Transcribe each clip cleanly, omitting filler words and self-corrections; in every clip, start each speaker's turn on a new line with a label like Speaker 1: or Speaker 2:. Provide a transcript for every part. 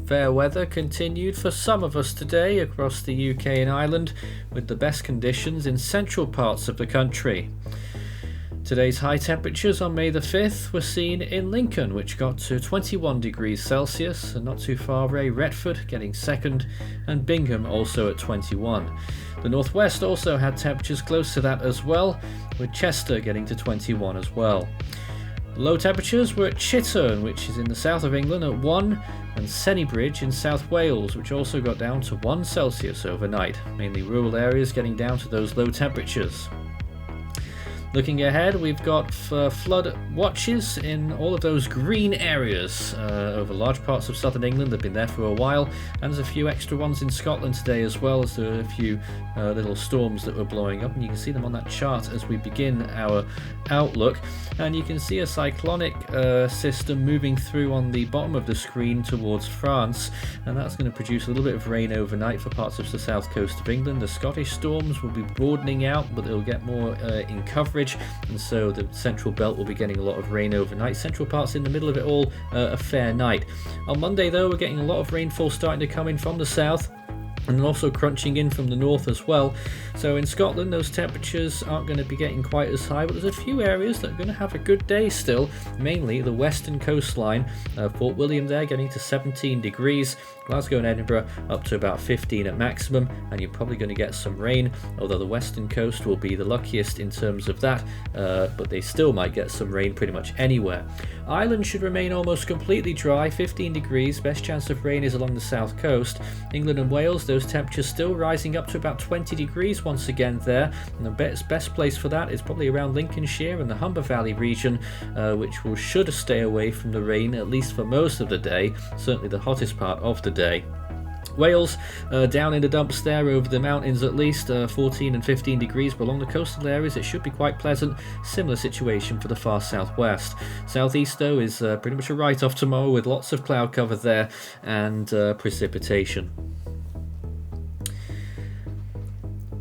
Speaker 1: Fair weather continued for some of us today across the UK and Ireland, with the best conditions in central parts of the country. Today's high temperatures on May the 5th were seen in Lincoln, which got to 21 degrees Celsius, and not too far away Retford getting second, and Bingham also at 21. The northwest also had temperatures close to that as well, with Chester getting to 21 as well. Low temperatures were at Cheshire, which is in the south of England, at 1, and Sennybridge in South Wales, which also got down to 1 Celsius overnight, mainly rural areas getting down to those low temperatures. Looking ahead, we've got flood watches in all of those green areas over large parts of southern England. They've been there for a while, and there's a few extra ones in Scotland today as well, as there are a few little storms that were blowing up, and you can see them on that chart as we begin our outlook. And you can see a cyclonic system moving through on the bottom of the screen towards France, and that's going to produce a little bit of rain overnight for parts of the south coast of England. The Scottish storms will be broadening out, but they'll get more in coverage, and so the central belt will be getting a lot of rain overnight. Central parts in the middle of it all, a fair night. On Monday though, we're getting a lot of rainfall starting to come in from the south, and also crunching in from the north as well. So in Scotland, those temperatures aren't going to be getting quite as high, but there's a few areas that are going to have a good day still, mainly the western coastline. Fort William there getting to 17 degrees, Glasgow and Edinburgh up to about 15 at maximum, and you're probably going to get some rain, although the western coast will be the luckiest in terms of that, but they still might get some rain pretty much anywhere. Ireland should remain almost completely dry, 15 degrees, best chance of rain is along the south coast. England and Wales, those temperatures still rising up to about 20 degrees once again there, and the best place for that is probably around Lincolnshire and the Humber Valley region, which should stay away from the rain at least for most of the day, certainly the hottest part of the day. Wales down in the dumps there over the mountains, at least 14 and 15 degrees, but along the coastal areas it should be quite pleasant. Similar situation for the far southwest. Southeast though is pretty much a write-off tomorrow, with lots of cloud cover there and precipitation.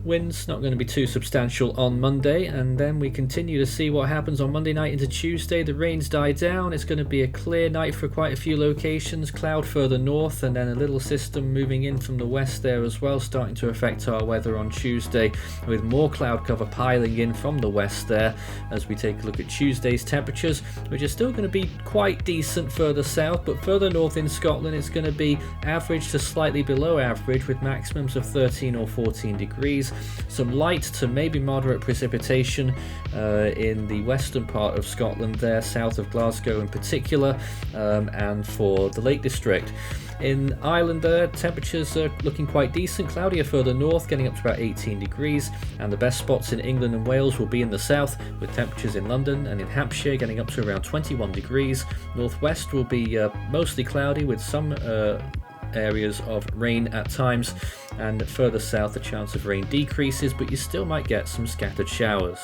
Speaker 1: Winds not going to be too substantial on Monday, and then we continue to see what happens on Monday night into Tuesday. The rains die down. It's going to be a clear night for quite a few locations. Cloud further north, and then a little system moving in from the west there as well, starting to affect our weather on Tuesday, with more cloud cover piling in from the west there as we take a look at Tuesday's temperatures, which are still going to be quite decent further south, but further north in Scotland it's going to be average to slightly below average, with maximums of 13 or 14 degrees. Some light to maybe moderate precipitation in the western part of Scotland there, south of Glasgow in particular, and for the Lake District. In Ireland there, temperatures are looking quite decent, cloudier further north, getting up to about 18 degrees, and the best spots in England and Wales will be in the south, with temperatures in London and in Hampshire getting up to around 21 degrees. Northwest will be mostly cloudy, with some areas of rain at times, and further south the chance of rain decreases, but you still might get some scattered showers.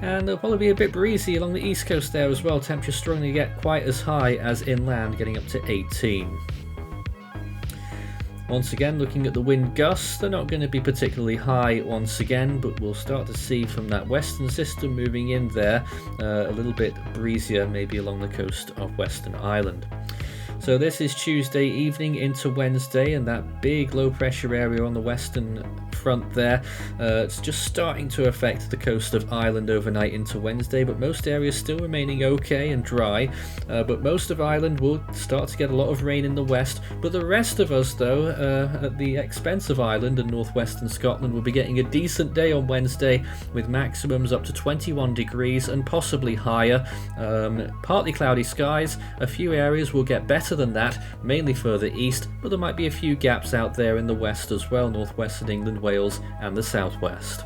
Speaker 1: And there'll probably be a bit breezy along the east coast there as well, temperatures struggling to get quite as high as inland, getting up to 18. Once again, looking at the wind gusts, they're not going to be particularly high once again, but we'll start to see from that western system moving in there a little bit breezier, maybe along the coast of Western Ireland. So this is Tuesday evening into Wednesday, and that big low pressure area on the western front there, it's just starting to affect the coast of Ireland overnight into Wednesday, but most areas still remaining okay and dry, but most of Ireland will start to get a lot of rain in the west, but the rest of us though, at the expense of Ireland and northwestern Scotland, will be getting a decent day on Wednesday, with maximums up to 21 degrees and possibly higher. Partly cloudy skies, a few areas will get better than that, mainly further east, but there might be a few gaps out there in the west as well, northwestern England, Wales and the southwest.